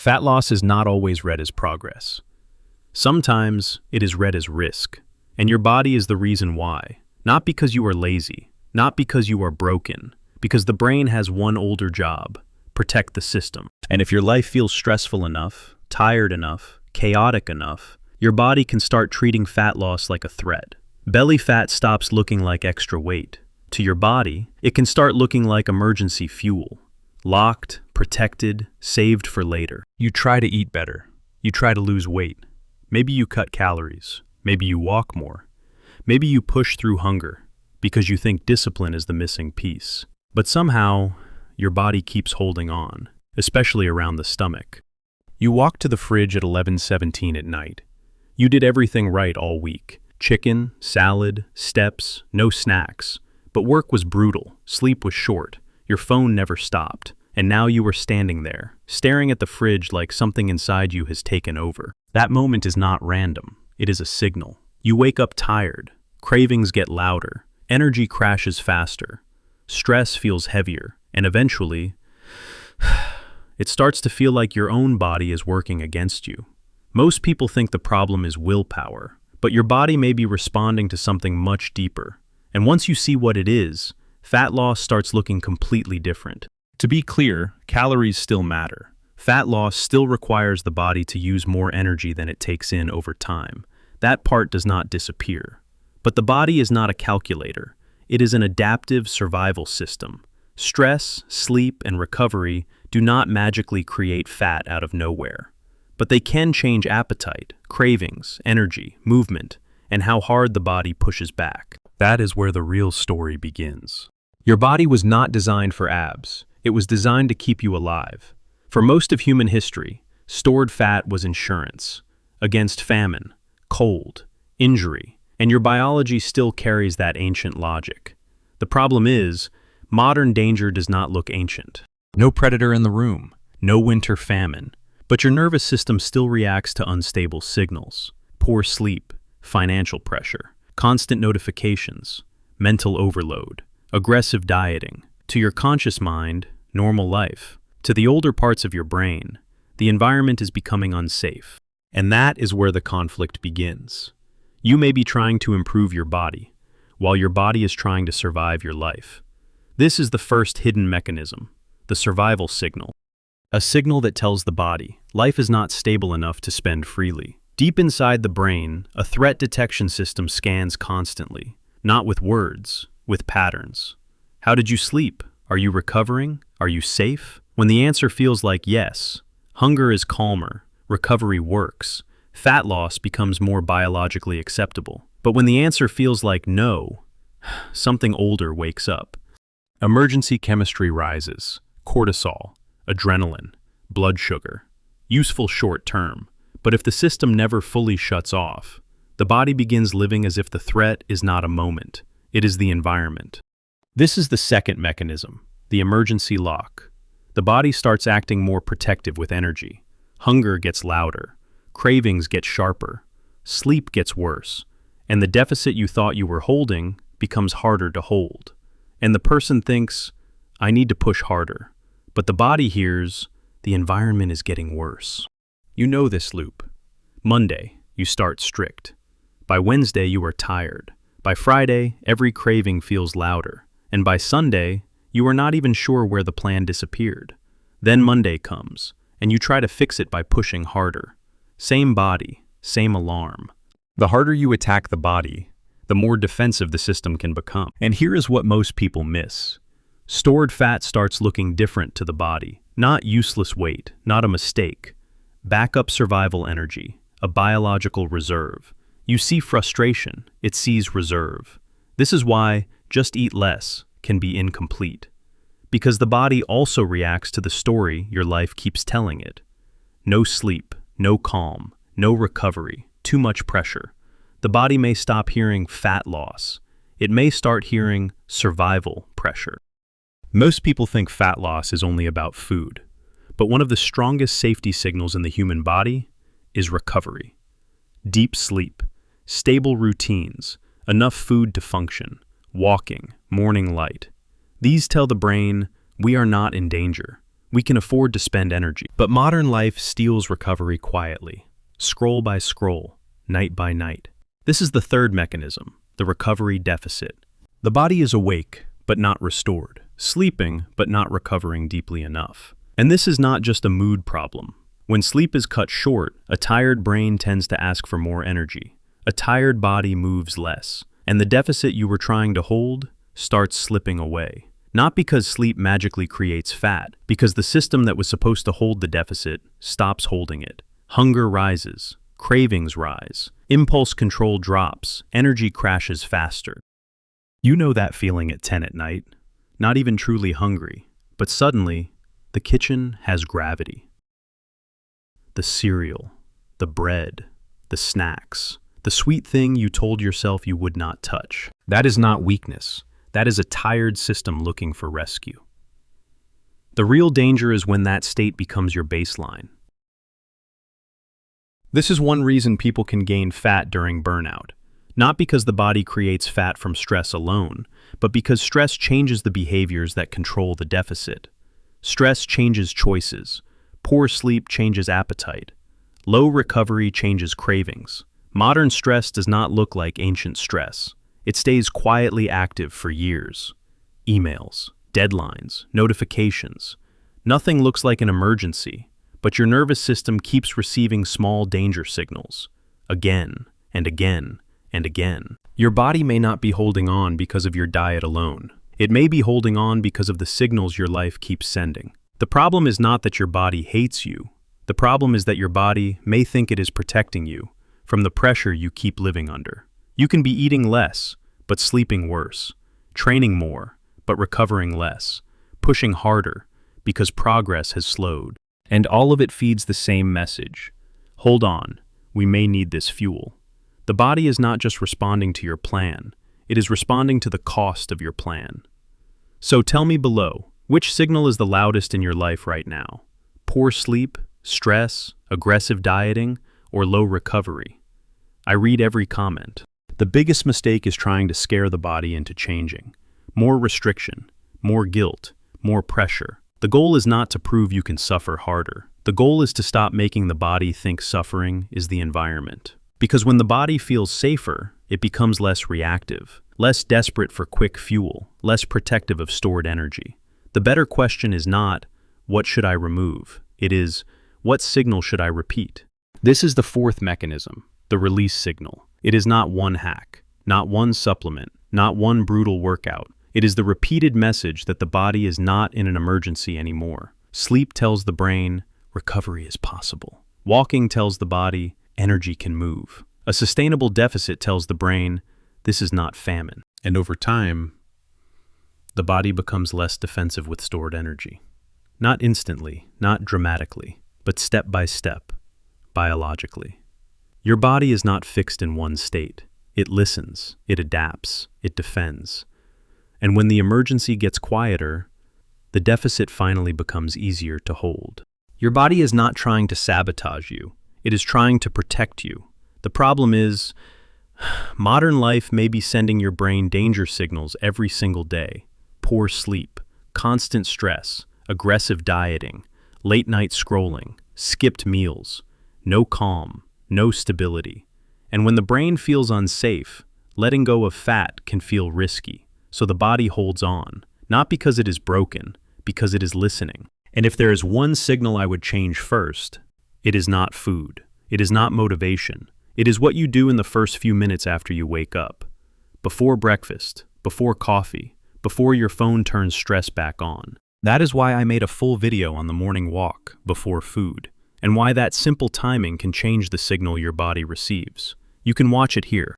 Fat loss is not always read as progress. Sometimes it is read as risk, and your body is the reason why. Not because you are lazy, not because you are broken, because the brain has one older job: protect the system. And if your life feels stressful enough, tired enough, chaotic enough, your body can start treating fat loss like a threat. Belly fat stops looking like extra weight. To your body, it can start looking like emergency fuel. Locked, protected, saved for later. You try to eat better. You try to lose weight. Maybe you cut calories. Maybe you walk more. Maybe you push through hunger because you think discipline is the missing piece. But somehow, your body keeps holding on, especially around the stomach. You walk to the fridge at 11:17 at night. You did everything right all week. Chicken, salad, steps, no snacks. But work was brutal, sleep was short, your phone never stopped, and now you were standing there, staring at the fridge like something inside you has taken over. That moment is not random, it is a signal. You wake up tired, cravings get louder, energy crashes faster, stress feels heavier, and eventually, it starts to feel like your own body is working against you. Most people think the problem is willpower, but your body may be responding to something much deeper. And once you see what it is, fat loss starts looking completely different. To be clear, calories still matter. Fat loss still requires the body to use more energy than it takes in over time. That part does not disappear. But the body is not a calculator. It is an adaptive survival system. Stress, sleep, and recovery do not magically create fat out of nowhere. But they can change appetite, cravings, energy, movement, and how hard the body pushes back. That is where the real story begins. Your body was not designed for abs. It was designed to keep you alive. For most of human history, stored fat was insurance against famine, cold, injury, and your biology still carries that ancient logic. The problem is, modern danger does not look ancient. No predator in the room, no winter famine, but your nervous system still reacts to unstable signals: poor sleep, financial pressure, constant notifications, mental overload, aggressive dieting. To your conscious mind, normal life. To the older parts of your brain, the environment is becoming unsafe. And that is where the conflict begins. You may be trying to improve your body, while your body is trying to survive your life. This is the first hidden mechanism, the survival signal. A signal that tells the body, life is not stable enough to spend freely. Deep inside the brain, a threat detection system scans constantly, not with words, with patterns. How did you sleep? Are you recovering? Are you safe? When the answer feels like yes, hunger is calmer, recovery works, fat loss becomes more biologically acceptable. But when the answer feels like no, something older wakes up. Emergency chemistry rises: cortisol, adrenaline, blood sugar. Useful short term. But if the system never fully shuts off, the body begins living as if the threat is not a moment, it is the environment. This is the second mechanism, the emergency lock. The body starts acting more protective with energy. Hunger gets louder, cravings get sharper, sleep gets worse, and the deficit you thought you were holding becomes harder to hold. And the person thinks, I need to push harder. But the body hears, the environment is getting worse. You know this loop. Monday, you start strict. By Wednesday, you are tired. By Friday, every craving feels louder. And by Sunday, you are not even sure where the plan disappeared. Then Monday comes, and you try to fix it by pushing harder. Same body, same alarm. The harder you attack the body, the more defensive the system can become. And here is what most people miss. Stored fat starts looking different to the body. Not useless weight, not a mistake. Backup survival energy, a biological reserve. You see frustration, it sees reserve. This is why just eat less can be incomplete. Because the body also reacts to the story your life keeps telling it. No sleep, no calm, no recovery, too much pressure. The body may stop hearing fat loss. It may start hearing survival pressure. Most people think fat loss is only about food. But one of the strongest safety signals in the human body is recovery. Deep sleep, stable routines, enough food to function, walking, morning light. These tell the brain, we are not in danger. We can afford to spend energy. But modern life steals recovery quietly, scroll by scroll, night by night. This is the third mechanism, the recovery deficit. The body is awake, but not restored, sleeping, but not recovering deeply enough. And this is not just a mood problem. When sleep is cut short, a tired brain tends to ask for more energy. A tired body moves less, and the deficit you were trying to hold starts slipping away. Not because sleep magically creates fat, because the system that was supposed to hold the deficit stops holding it. Hunger rises, cravings rise, impulse control drops, energy crashes faster. You know that feeling at 10 at night, not even truly hungry, but suddenly, the kitchen has gravity. The cereal, the bread, the snacks, the sweet thing you told yourself you would not touch. That is not weakness. That is a tired system looking for rescue. The real danger is when that state becomes your baseline. This is one reason people can gain fat during burnout. Not because the body creates fat from stress alone, but because stress changes the behaviors that control the deficit. Stress changes choices. Poor sleep changes appetite. Low recovery changes cravings. Modern stress does not look like ancient stress. It stays quietly active for years. Emails, deadlines, notifications. Nothing looks like an emergency, but your nervous system keeps receiving small danger signals. Again and again and again. Your body may not be holding on because of your diet alone. It may be holding on because of the signals your life keeps sending. The problem is not that your body hates you. The problem is that your body may think it is protecting you from the pressure you keep living under. You can be eating less, but sleeping worse, training more, but recovering less, pushing harder because progress has slowed. And all of it feeds the same message. Hold on, we may need this fuel. The body is not just responding to your plan, it is responding to the cost of your plan. So tell me below, which signal is the loudest in your life right now? Poor sleep, stress, aggressive dieting, or low recovery? I read every comment. The biggest mistake is trying to scare the body into changing. More restriction, more guilt, more pressure. The goal is not to prove you can suffer harder. The goal is to stop making the body think suffering is the environment. Because when the body feels safer, it becomes less reactive, less desperate for quick fuel, less protective of stored energy. The better question is not, what should I remove? It is, what signal should I repeat? This is the fourth mechanism, the release signal. It is not one hack, not one supplement, not one brutal workout. It is the repeated message that the body is not in an emergency anymore. Sleep tells the brain, recovery is possible. Walking tells the body, energy can move. A sustainable deficit tells the brain, this is not famine. And over time, the body becomes less defensive with stored energy. Not instantly, not dramatically, but step by step, biologically. Your body is not fixed in one state. It listens, it adapts, it defends. And when the emergency gets quieter, the deficit finally becomes easier to hold. Your body is not trying to sabotage you. It is trying to protect you. The problem is, modern life may be sending your brain danger signals every single day. Poor sleep, constant stress, aggressive dieting, late night scrolling, skipped meals, no calm, no stability. And when the brain feels unsafe, letting go of fat can feel risky. So the body holds on, not because it is broken, because it is listening. And if there is one signal I would change first, it is not food. It is not motivation. It is what you do in the first few minutes after you wake up. Before breakfast, before coffee, before your phone turns stress back on. That is why I made a full video on the morning walk before food, and why that simple timing can change the signal your body receives. You can watch it here.